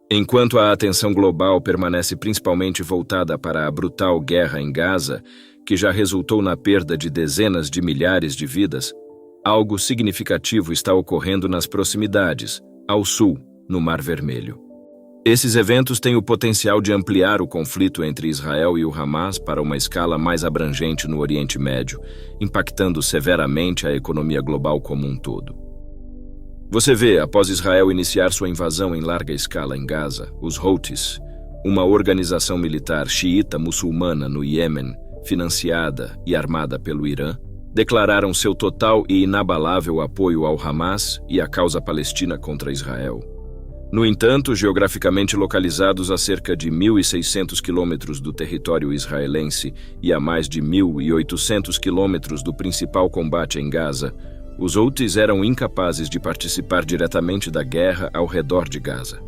Enquanto a atenção global permanece principalmente voltada para a brutal guerra em Gaza, que já resultou na perda de dezenas de milhares de vidas, algo significativo está ocorrendo nas proximidades, ao sul, no Mar Vermelho. Esses eventos têm o potencial de ampliar o conflito entre Israel e o Hamas para uma escala mais abrangente no Oriente Médio, impactando severamente a economia global como um todo. Você vê, após Israel iniciar sua invasão em larga escala em Gaza, os Houthis, uma organização militar xiita muçulmana no Iêmen, financiada e armada pelo Irã, declararam seu total e inabalável apoio ao Hamas e à causa palestina contra Israel. No entanto, geograficamente localizados a cerca de 1.600 quilômetros do território israelense e a mais de 1.800 quilômetros do principal combate em Gaza, os Houthis eram incapazes de participar diretamente da guerra ao redor de Gaza.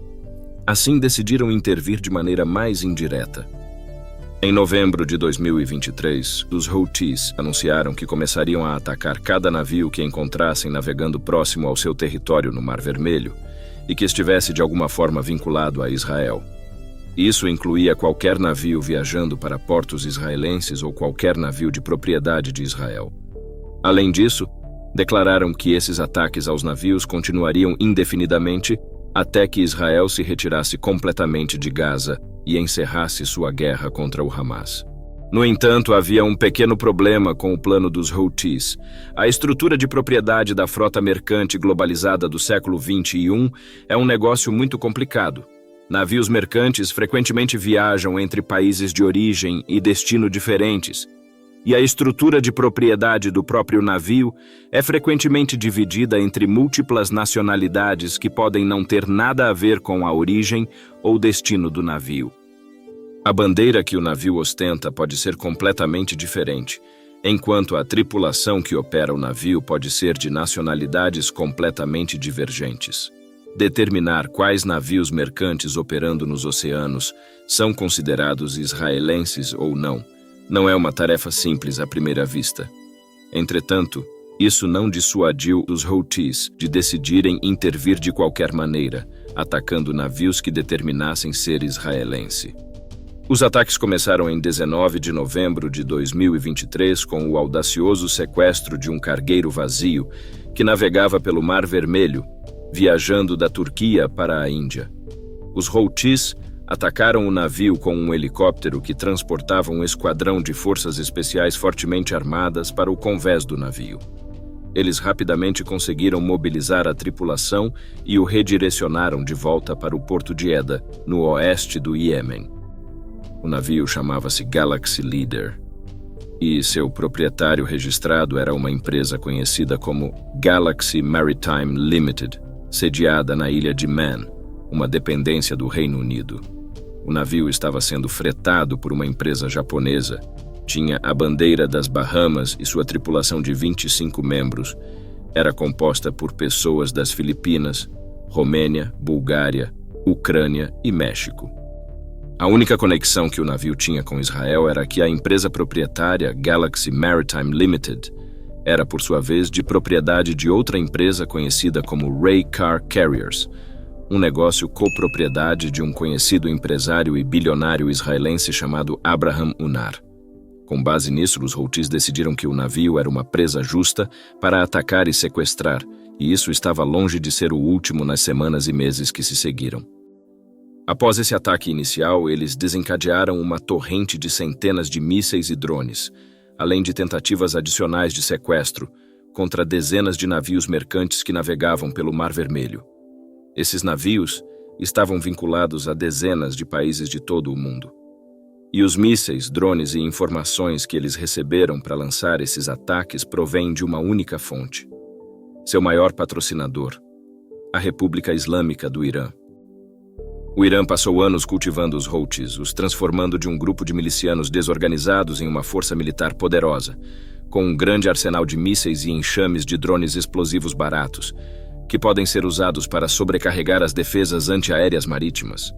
Assim, decidiram intervir de maneira mais indireta. Em novembro de 2023, os Houthis anunciaram que começariam a atacar cada navio que encontrassem navegando próximo ao seu território no Mar Vermelho e que estivesse de alguma forma vinculado a Israel. Isso incluía qualquer navio viajando para portos israelenses ou qualquer navio de propriedade de Israel. Além disso, declararam que esses ataques aos navios continuariam indefinidamente até que Israel se retirasse completamente de Gaza e encerrasse sua guerra contra o Hamas. No entanto, havia um pequeno problema com o plano dos Houthis. A estrutura de propriedade da frota mercante globalizada do século XXI é um negócio muito complicado. Navios mercantes frequentemente viajam entre países de origem e destino diferentes, e a estrutura de propriedade do próprio navio é frequentemente dividida entre múltiplas nacionalidades que podem não ter nada a ver com a origem ou destino do navio. A bandeira que o navio ostenta pode ser completamente diferente, enquanto a tripulação que opera o navio pode ser de nacionalidades completamente divergentes. Determinar quais navios mercantes operando nos oceanos são considerados israelenses ou não é uma tarefa simples à primeira vista. Entretanto, isso não dissuadiu os Houthis de decidirem intervir de qualquer maneira, atacando navios que determinassem ser israelense. Os ataques começaram em 19 de novembro de 2023 com o audacioso sequestro de um cargueiro vazio que navegava pelo Mar Vermelho, viajando da Turquia para a Índia. Os Houthis atacaram o navio com um helicóptero que transportava um esquadrão de forças especiais fortemente armadas para o convés do navio. Eles rapidamente conseguiram mobilizar a tripulação e o redirecionaram de volta para o porto de Eda, no oeste do Iêmen. O navio chamava-se Galaxy Leader, e seu proprietário registrado era uma empresa conhecida como Galaxy Maritime Limited, sediada na ilha de Man, uma dependência do Reino Unido. O navio estava sendo fretado por uma empresa japonesa, tinha a bandeira das Bahamas e sua tripulação de 25 membros era composta por pessoas das Filipinas, Romênia, Bulgária, Ucrânia e México. A única conexão que o navio tinha com Israel era que a empresa proprietária, Galaxy Maritime Limited, era, por sua vez, de propriedade de outra empresa conhecida como Ray Car Carriers, um negócio copropriedade de um conhecido empresário e bilionário israelense chamado Abraham Unar. Com base nisso, os Houthis decidiram que o navio era uma presa justa para atacar e sequestrar, e isso estava longe de ser o último nas semanas e meses que se seguiram. Após esse ataque inicial, eles desencadearam uma torrente de centenas de mísseis e drones, além de tentativas adicionais de sequestro contra dezenas de navios mercantes que navegavam pelo Mar Vermelho. Esses navios estavam vinculados a dezenas de países de todo o mundo. E os mísseis, drones e informações que eles receberam para lançar esses ataques provêm de uma única fonte: seu maior patrocinador, a República Islâmica do Irã. O Irã passou anos cultivando os Houthis, os transformando de um grupo de milicianos desorganizados em uma força militar poderosa, com um grande arsenal de mísseis e enxames de drones explosivos baratos, que podem ser usados para sobrecarregar as defesas antiaéreas marítimas.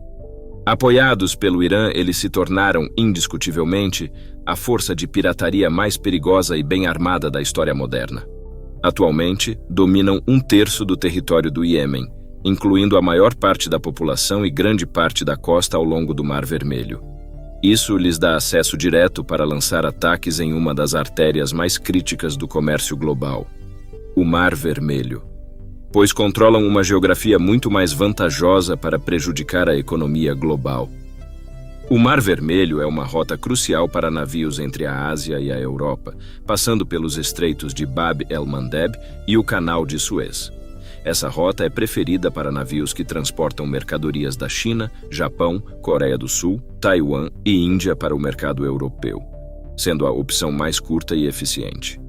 Apoiados pelo Irã, eles se tornaram, indiscutivelmente, a força de pirataria mais perigosa e bem armada da história moderna. Atualmente, dominam 1/3 do território do Iêmen incluindo a maior parte da população e grande parte da costa ao longo do Mar Vermelho. Isso lhes dá acesso direto para lançar ataques em uma das artérias mais críticas do comércio global, o Mar Vermelho, pois controlam uma geografia muito mais vantajosa para prejudicar a economia global. O Mar Vermelho é uma rota crucial para navios entre a Ásia e a Europa, passando pelos estreitos de Bab el-Mandeb e o Canal de Suez. Essa rota é preferida para navios que transportam mercadorias da China, Japão, Coreia do Sul, Taiwan e Índia para o mercado europeu, sendo a opção mais curta e eficiente.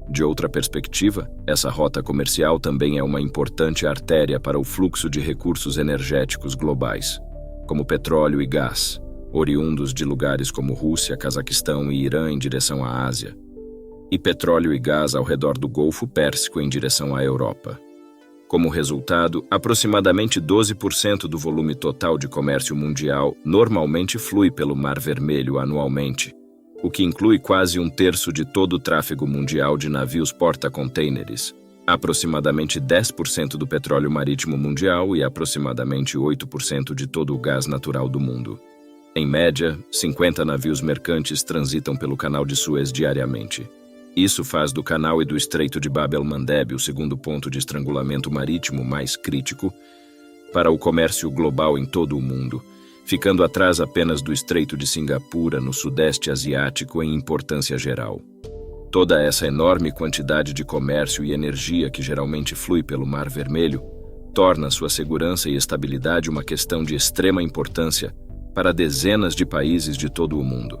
De outra perspectiva, essa rota comercial também é uma importante artéria para o fluxo de recursos energéticos globais, como petróleo e gás, oriundos de lugares como Rússia, Cazaquistão e Irã em direção à Ásia, e petróleo e gás ao redor do Golfo Pérsico em direção à Europa. Como resultado, aproximadamente 12% do volume total de comércio mundial normalmente flui pelo Mar Vermelho anualmente, o que inclui quase um terço de todo o tráfego mundial de navios porta-contêineres, aproximadamente 10% do petróleo marítimo mundial e aproximadamente 8% de todo o gás natural do mundo. Em média, 50 navios mercantes transitam pelo Canal de Suez diariamente. Isso faz do canal e do Estreito de Bab el-Mandeb o segundo ponto de estrangulamento marítimo mais crítico para o comércio global em todo o mundo, ficando atrás apenas do Estreito de Singapura, no Sudeste Asiático, em importância geral. Toda essa enorme quantidade de comércio e energia que geralmente flui pelo Mar Vermelho torna sua segurança e estabilidade uma questão de extrema importância para dezenas de países de todo o mundo.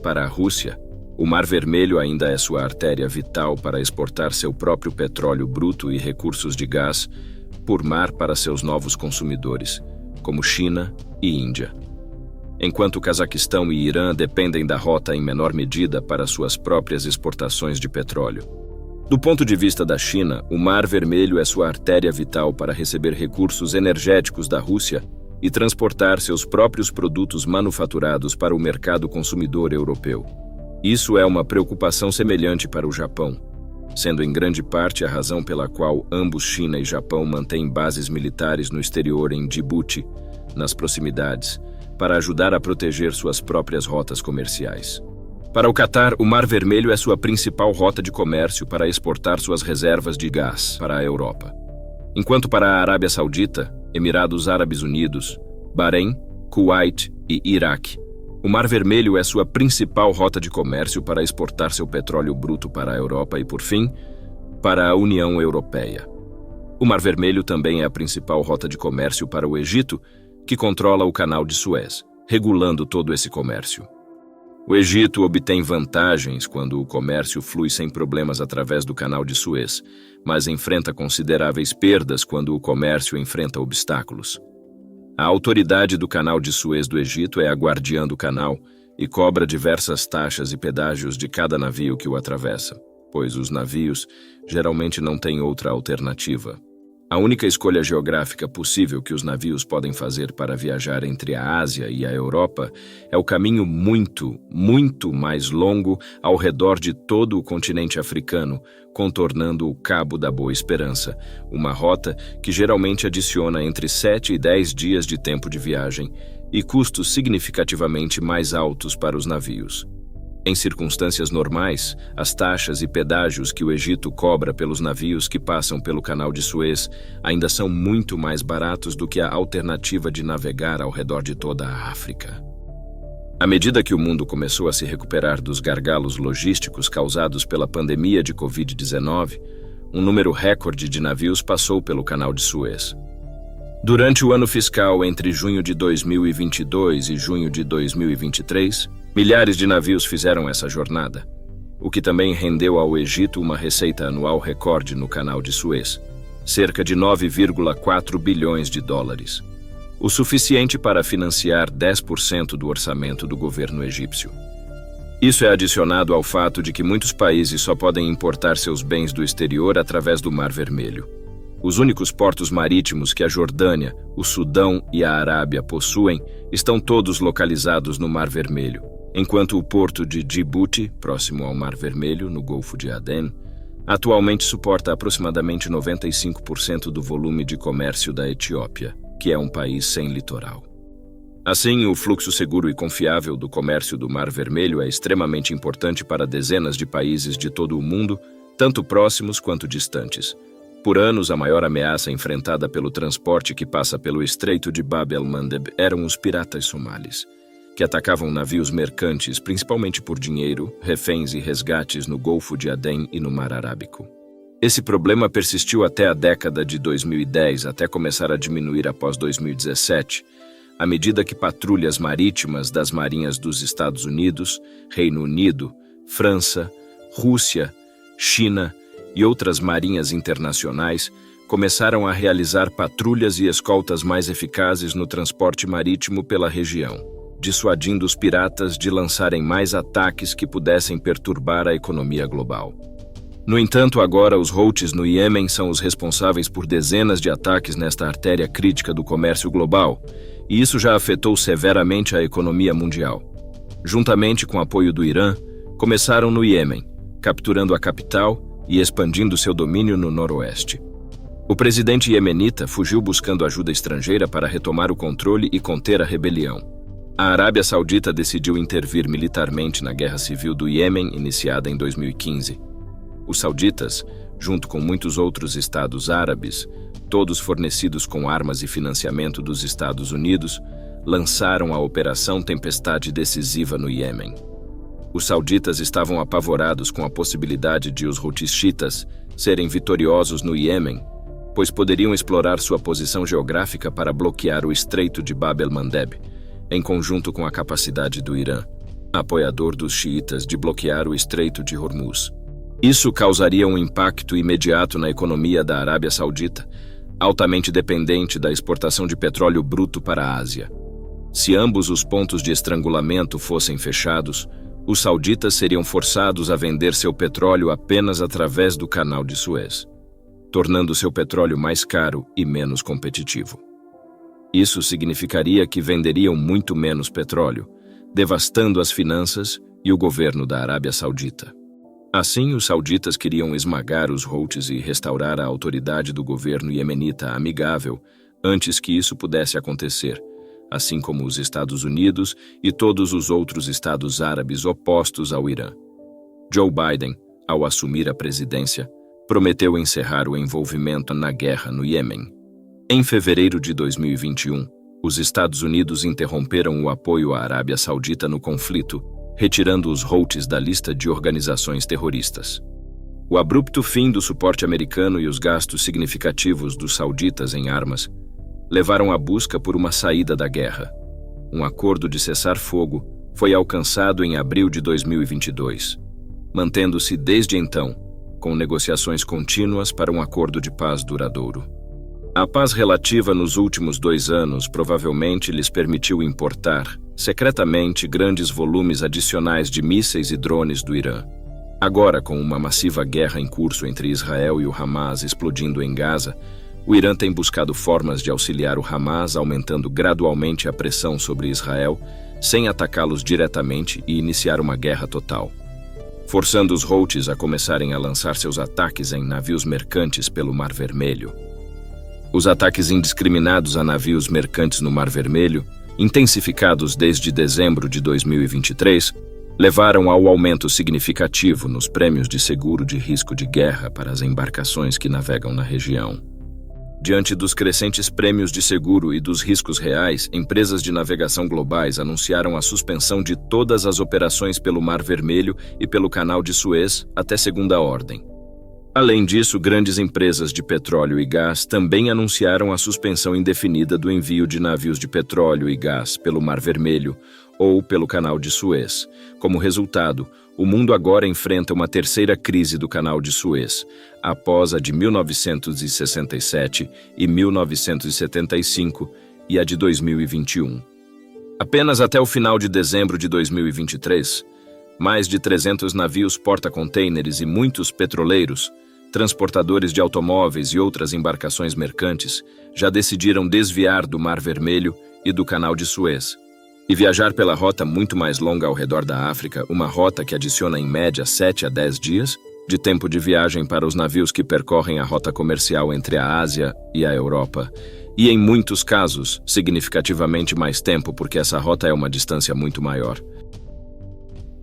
Para a Rússia, o Mar Vermelho ainda é sua artéria vital para exportar seu próprio petróleo bruto e recursos de gás por mar para seus novos consumidores, como China e Índia. Enquanto o Cazaquistão e Irã dependem da rota em menor medida para suas próprias exportações de petróleo. Do ponto de vista da China, o Mar Vermelho é sua artéria vital para receber recursos energéticos da Rússia e transportar seus próprios produtos manufaturados para o mercado consumidor europeu. Isso é uma preocupação semelhante para o Japão, sendo em grande parte a razão pela qual ambos China e Japão mantêm bases militares no exterior em Djibouti, nas proximidades, para ajudar a proteger suas próprias rotas comerciais. Para o Catar, o Mar Vermelho é sua principal rota de comércio para exportar suas reservas de gás para a Europa. Enquanto para a Arábia Saudita, Emirados Árabes Unidos, Bahrein, Kuwait e Iraque, o Mar Vermelho é sua principal rota de comércio para exportar seu petróleo bruto para a Europa e, por fim, para a União Europeia. O Mar Vermelho também é a principal rota de comércio para o Egito, que controla o Canal de Suez, regulando todo esse comércio. O Egito obtém vantagens quando o comércio flui sem problemas através do Canal de Suez, mas enfrenta consideráveis perdas quando o comércio enfrenta obstáculos. A autoridade do Canal de Suez do Egito é a guardiã do canal e cobra diversas taxas e pedágios de cada navio que o atravessa, pois os navios geralmente não têm outra alternativa. A única escolha geográfica possível que os navios podem fazer para viajar entre a Ásia e a Europa é o caminho muito, muito mais longo ao redor de todo o continente africano, contornando o Cabo da Boa Esperança, uma rota que geralmente adiciona entre 7 e 10 dias de tempo de viagem e custos significativamente mais altos para os navios. Em circunstâncias normais, as taxas e pedágios que o Egito cobra pelos navios que passam pelo Canal de Suez ainda são muito mais baratos do que a alternativa de navegar ao redor de toda a África. À medida que o mundo começou a se recuperar dos gargalos logísticos causados pela pandemia de Covid-19, um número recorde de navios passou pelo Canal de Suez. Durante o ano fiscal entre junho de 2022 e junho de 2023, milhares de navios fizeram essa jornada, o que também rendeu ao Egito uma receita anual recorde no Canal de Suez, cerca de 9,4 bilhões de dólares, o suficiente para financiar 10% do orçamento do governo egípcio. Isso é adicionado ao fato de que muitos países só podem importar seus bens do exterior através do Mar Vermelho. Os únicos portos marítimos que a Jordânia, o Sudão e a Arábia possuem estão todos localizados no Mar Vermelho, enquanto o porto de Djibouti, próximo ao Mar Vermelho, no Golfo de Adén, Atualmente suporta aproximadamente 95% do volume de comércio da Etiópia, que é um país sem litoral. Assim, o fluxo seguro e confiável do comércio do Mar Vermelho é extremamente importante para dezenas de países de todo o mundo, tanto próximos quanto distantes. Por anos, a maior ameaça enfrentada pelo transporte que passa pelo Estreito de Bab el-Mandeb eram os piratas somalis, que atacavam navios mercantes principalmente por dinheiro, reféns e resgates no Golfo de Adém e no Mar Arábico. Esse problema persistiu até a década de 2010, até começar a diminuir após 2017, à medida que patrulhas marítimas das marinhas dos Estados Unidos, Reino Unido, França, Rússia, China e outras marinhas internacionais começaram a realizar patrulhas e escoltas mais eficazes no transporte marítimo pela região, dissuadindo os piratas de lançarem mais ataques que pudessem perturbar a economia global. No entanto, agora os Houthis no Iêmen são os responsáveis por dezenas de ataques nesta artéria crítica do comércio global, e isso já afetou severamente a economia mundial. Juntamente com o apoio do Irã, começaram no Iêmen, capturando a capital e expandindo seu domínio no noroeste. O presidente iemenita fugiu buscando ajuda estrangeira para retomar o controle e conter a rebelião. A Arábia Saudita decidiu intervir militarmente na guerra civil do Iêmen, iniciada em 2015. Os sauditas, junto com muitos outros estados árabes, todos fornecidos com armas e financiamento dos Estados Unidos, lançaram a Operação Tempestade Decisiva no Iêmen. Os sauditas estavam apavorados com a possibilidade de os Houthis serem vitoriosos no Iêmen, pois poderiam explorar sua posição geográfica para bloquear o Estreito de Bab el-Mandeb, em conjunto com a capacidade do Irã, apoiador dos xiitas, de bloquear o Estreito de Hormuz. Isso causaria um impacto imediato na economia da Arábia Saudita, altamente dependente da exportação de petróleo bruto para a Ásia. Se ambos os pontos de estrangulamento fossem fechados, os sauditas seriam forçados a vender seu petróleo apenas através do Canal de Suez, tornando seu petróleo mais caro e menos competitivo. Isso significaria que venderiam muito menos petróleo, devastando as finanças e o governo da Arábia Saudita. Assim, os sauditas queriam esmagar os Houthis e restaurar a autoridade do governo iemenita amigável antes que isso pudesse acontecer, assim como os Estados Unidos e todos os outros estados árabes opostos ao Irã. Joe Biden, ao assumir a presidência, prometeu encerrar o envolvimento na guerra no Iêmen. Em fevereiro de 2021, os Estados Unidos interromperam o apoio à Arábia Saudita no conflito, retirando os Houthis da lista de organizações terroristas. O abrupto fim do suporte americano e os gastos significativos dos sauditas em armas levaram à busca por uma saída da guerra. Um acordo de cessar-fogo foi alcançado em abril de 2022, mantendo-se desde então, com negociações contínuas para um acordo de paz duradouro. A paz relativa nos últimos 2 anos provavelmente lhes permitiu importar, secretamente, grandes volumes adicionais de mísseis e drones do Irã. Agora, com uma massiva guerra em curso entre Israel e o Hamas explodindo em Gaza, o Irã tem buscado formas de auxiliar o Hamas, aumentando gradualmente a pressão sobre Israel, sem atacá-los diretamente e iniciar uma guerra total, forçando os Houthis a começarem a lançar seus ataques em navios mercantes pelo Mar Vermelho. Os ataques indiscriminados a navios mercantes no Mar Vermelho, intensificados desde dezembro de 2023, levaram ao aumento significativo nos prêmios de seguro de risco de guerra para as embarcações que navegam na região. Diante dos crescentes prêmios de seguro e dos riscos reais, empresas de navegação globais anunciaram a suspensão de todas as operações pelo Mar Vermelho e pelo Canal de Suez até segunda ordem. Além disso, grandes empresas de petróleo e gás também anunciaram a suspensão indefinida do envio de navios de petróleo e gás pelo Mar Vermelho ou pelo Canal de Suez. Como resultado, o mundo agora enfrenta uma terceira crise do Canal de Suez, após a de 1967 e 1975 e a de 2021. Apenas até o final de dezembro de 2023, mais de 300 navios porta-contêineres e muitos petroleiros, transportadores de automóveis e outras embarcações mercantes já decidiram desviar do Mar Vermelho e do Canal de Suez e viajar pela rota muito mais longa ao redor da África, uma rota que adiciona em média 7 a 10 dias, de tempo de viagem para os navios que percorrem a rota comercial entre a Ásia e a Europa, e em muitos casos, significativamente mais tempo porque essa rota é uma distância muito maior.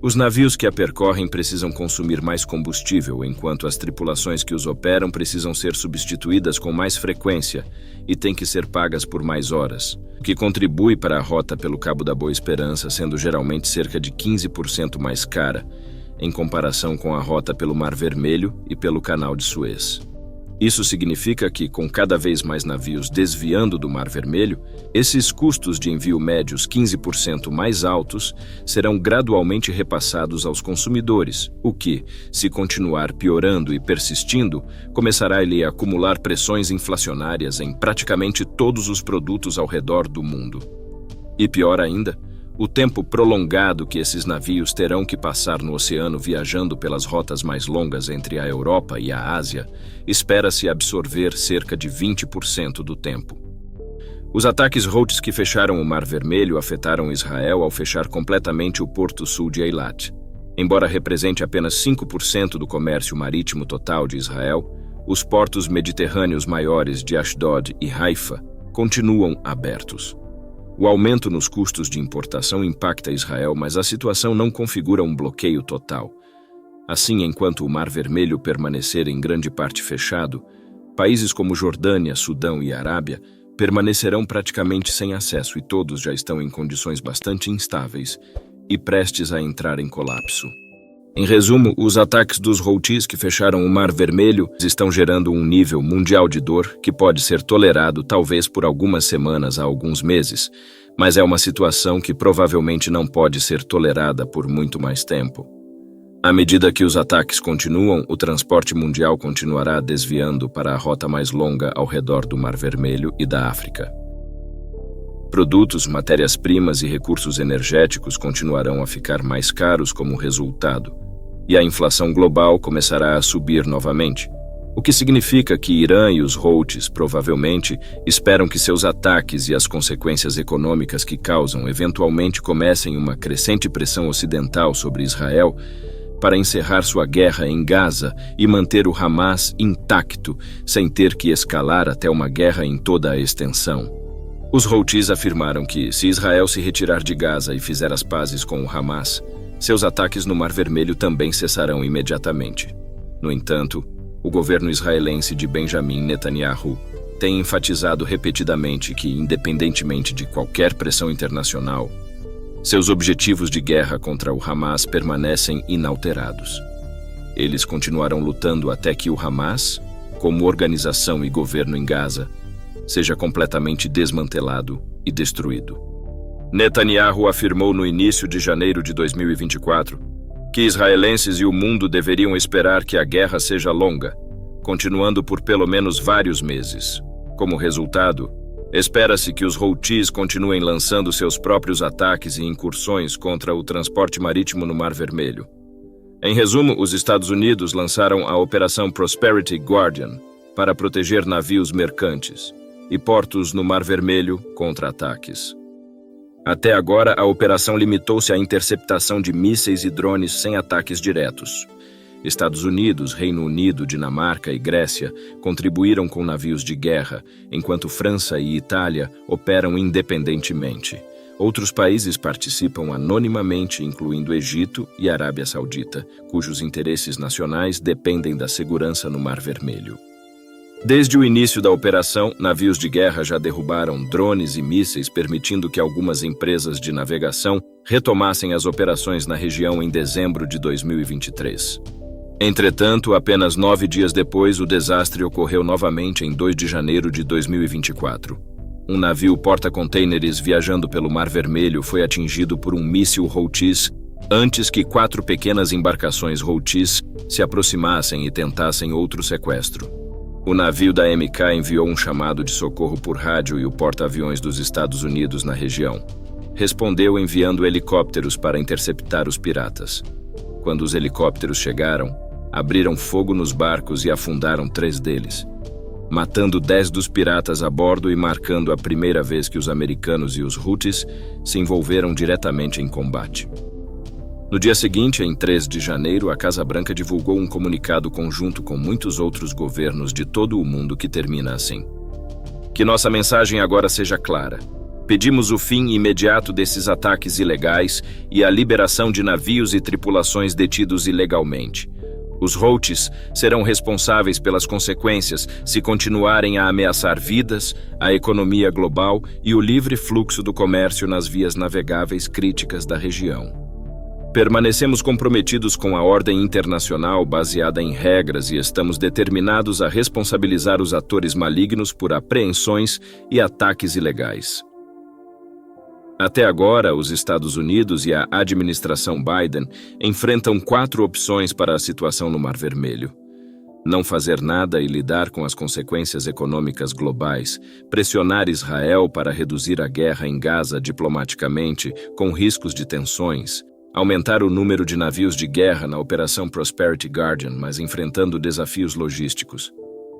Os navios que a percorrem precisam consumir mais combustível, enquanto as tripulações que os operam precisam ser substituídas com mais frequência e têm que ser pagas por mais horas, o que contribui para a rota pelo Cabo da Boa Esperança sendo geralmente cerca de 15% mais cara, em comparação com a rota pelo Mar Vermelho e pelo Canal de Suez. Isso significa que, com cada vez mais navios desviando do Mar Vermelho, esses custos de envio médios 15% mais altos serão gradualmente repassados aos consumidores, o que, se continuar piorando e persistindo, começará a acumular pressões inflacionárias em praticamente todos os produtos ao redor do mundo. E pior ainda, o tempo prolongado que esses navios terão que passar no oceano viajando pelas rotas mais longas entre a Europa e a Ásia, espera-se absorver cerca de 20% do tempo. Os ataques Houthis que fecharam o Mar Vermelho afetaram Israel ao fechar completamente o Porto Sul de Eilat. Embora represente apenas 5% do comércio marítimo total de Israel, os portos mediterrâneos maiores de Ashdod e Haifa continuam abertos. O aumento nos custos de importação impacta Israel, mas a situação não configura um bloqueio total. Assim, enquanto o Mar Vermelho permanecer em grande parte fechado, países como Jordânia, Sudão e Arábia permanecerão praticamente sem acesso e todos já estão em condições bastante instáveis e prestes a entrar em colapso. Em resumo, os ataques dos Houthis que fecharam o Mar Vermelho estão gerando um nível mundial de dor que pode ser tolerado talvez por algumas semanas a alguns meses, mas é uma situação que provavelmente não pode ser tolerada por muito mais tempo. À medida que os ataques continuam, o transporte mundial continuará desviando para a rota mais longa ao redor do Mar Vermelho e da África. Produtos, matérias-primas e recursos energéticos continuarão a ficar mais caros como resultado, e a inflação global começará a subir novamente, o que significa que Irã e os Houthis provavelmente esperam que seus ataques e as consequências econômicas que causam eventualmente comecem uma crescente pressão ocidental sobre Israel para encerrar sua guerra em Gaza e manter o Hamas intacto sem ter que escalar até uma guerra em toda a extensão. Os Houthis afirmaram que, se Israel se retirar de Gaza e fizer as pazes com o Hamas, seus ataques no Mar Vermelho também cessarão imediatamente. No entanto, o governo israelense de Benjamin Netanyahu tem enfatizado repetidamente que, independentemente de qualquer pressão internacional, seus objetivos de guerra contra o Hamas permanecem inalterados. Eles continuarão lutando até que o Hamas, como organização e governo em Gaza, seja completamente desmantelado e destruído. Netanyahu afirmou no início de janeiro de 2024 que israelenses e o mundo deveriam esperar que a guerra seja longa, continuando por pelo menos vários meses. Como resultado, espera-se que os Houthis continuem lançando seus próprios ataques e incursões contra o transporte marítimo no Mar Vermelho. Em resumo, os Estados Unidos lançaram a Operação Prosperity Guardian para proteger navios mercantes e portos no Mar Vermelho contra ataques. Até agora, a operação limitou-se à interceptação de mísseis e drones sem ataques diretos. Estados Unidos, Reino Unido, Dinamarca e Grécia contribuíram com navios de guerra, enquanto França e Itália operam independentemente. Outros países participam anonimamente, incluindo Egito e Arábia Saudita, cujos interesses nacionais dependem da segurança no Mar Vermelho. Desde o início da operação, navios de guerra já derrubaram drones e mísseis, permitindo que algumas empresas de navegação retomassem as operações na região em dezembro de 2023. Entretanto, apenas 9 dias depois, o desastre ocorreu novamente em 2 de janeiro de 2024. Um navio porta-contêineres viajando pelo Mar Vermelho foi atingido por um míssil Houthis antes que 4 pequenas embarcações Houthis se aproximassem e tentassem outro sequestro. O navio da MK enviou um chamado de socorro por rádio e o porta-aviões dos Estados Unidos na região respondeu enviando helicópteros para interceptar os piratas. Quando os helicópteros chegaram, abriram fogo nos barcos e afundaram 3 deles, matando 10 dos piratas a bordo e marcando a primeira vez que os americanos e os Houthis se envolveram diretamente em combate. No dia seguinte, em 3 de janeiro, a Casa Branca divulgou um comunicado conjunto com muitos outros governos de todo o mundo que termina assim: que nossa mensagem agora seja clara. Pedimos o fim imediato desses ataques ilegais e a liberação de navios e tripulações detidos ilegalmente. Os Houthis serão responsáveis pelas consequências se continuarem a ameaçar vidas, a economia global e o livre fluxo do comércio nas vias navegáveis críticas da região. Permanecemos comprometidos com a ordem internacional baseada em regras e estamos determinados a responsabilizar os atores malignos por apreensões e ataques ilegais. Até agora, os Estados Unidos e a administração Biden enfrentam 4 opções para a situação no Mar Vermelho: não fazer nada e lidar com as consequências econômicas globais, pressionar Israel para reduzir a guerra em Gaza diplomaticamente, com riscos de tensões, aumentar o número de navios de guerra na Operação Prosperity Guardian, mas enfrentando desafios logísticos.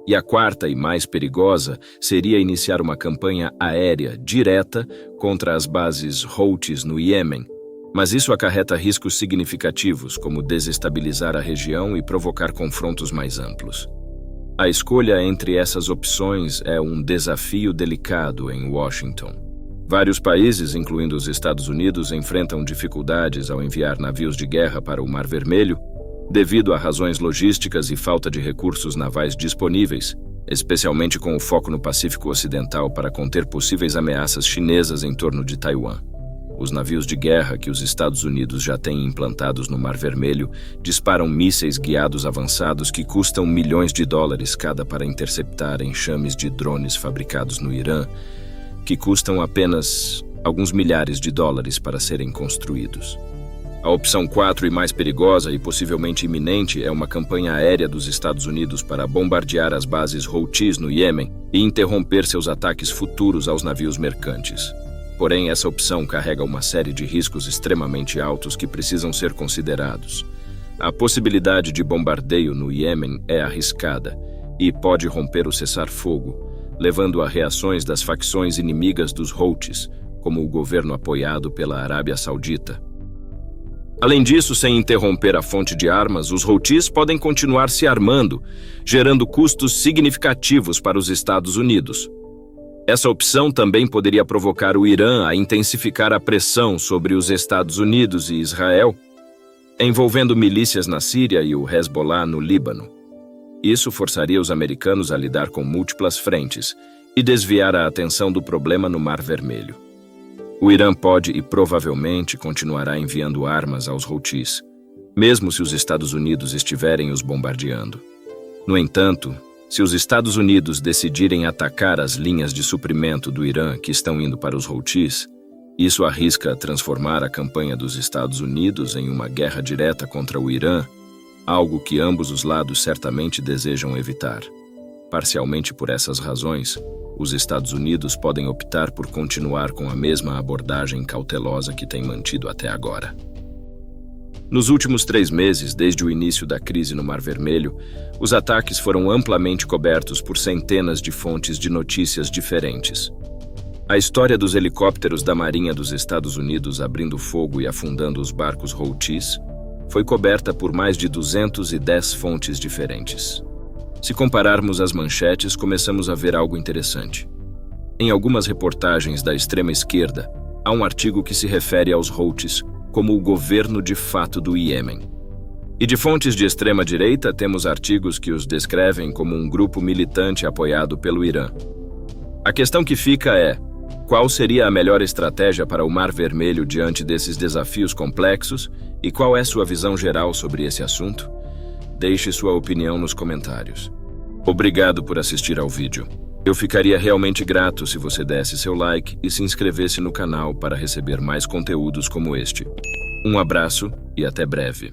E a 4ª e mais perigosa seria iniciar uma campanha aérea direta contra as bases Houthis no Iêmen, mas isso acarreta riscos significativos, como desestabilizar a região e provocar confrontos mais amplos. A escolha entre essas opções é um desafio delicado em Washington. Vários países, incluindo os Estados Unidos, enfrentam dificuldades ao enviar navios de guerra para o Mar Vermelho, devido a razões logísticas e falta de recursos navais disponíveis, especialmente com o foco no Pacífico Ocidental para conter possíveis ameaças chinesas em torno de Taiwan. Os navios de guerra que os Estados Unidos já têm implantados no Mar Vermelho disparam mísseis guiados avançados que custam milhões de dólares cada para interceptar enxames de drones fabricados no Irã, que custam apenas alguns milhares de dólares para serem construídos. A opção 4 e mais perigosa e possivelmente iminente é uma campanha aérea dos Estados Unidos para bombardear as bases Houthis no Iêmen e interromper seus ataques futuros aos navios mercantes. Porém, essa opção carrega uma série de riscos extremamente altos que precisam ser considerados. A possibilidade de bombardeio no Iêmen é arriscada e pode romper o cessar-fogo, levando a reações das facções inimigas dos Houthis, como o governo apoiado pela Arábia Saudita. Além disso, sem interromper a fonte de armas, os Houthis podem continuar se armando, gerando custos significativos para os Estados Unidos. Essa opção também poderia provocar o Irã a intensificar a pressão sobre os Estados Unidos e Israel, envolvendo milícias na Síria e o Hezbollah no Líbano. Isso forçaria os americanos a lidar com múltiplas frentes e desviar a atenção do problema no Mar Vermelho. O Irã pode e provavelmente continuará enviando armas aos Houthis, mesmo se os Estados Unidos estiverem os bombardeando. No entanto, se os Estados Unidos decidirem atacar as linhas de suprimento do Irã que estão indo para os Houthis, isso arrisca transformar a campanha dos Estados Unidos em uma guerra direta contra o Irã, algo que ambos os lados certamente desejam evitar. Parcialmente por essas razões, os Estados Unidos podem optar por continuar com a mesma abordagem cautelosa que têm mantido até agora. Nos últimos 3 meses, desde o início da crise no Mar Vermelho, os ataques foram amplamente cobertos por centenas de fontes de notícias diferentes. A história dos helicópteros da Marinha dos Estados Unidos abrindo fogo e afundando os barcos Houthis foi coberta por mais de 210 fontes diferentes. Se compararmos as manchetes, começamos a ver algo interessante. Em algumas reportagens da extrema esquerda, há um artigo que se refere aos Houthis como o governo de fato do Iêmen. E de fontes de extrema direita, temos artigos que os descrevem como um grupo militante apoiado pelo Irã. A questão que fica é: qual seria a melhor estratégia para o Mar Vermelho diante desses desafios complexos e qual é sua visão geral sobre esse assunto? Deixe sua opinião nos comentários. Obrigado por assistir ao vídeo. Eu ficaria realmente grato se você desse seu like e se inscrevesse no canal para receber mais conteúdos como este. Um abraço e até breve.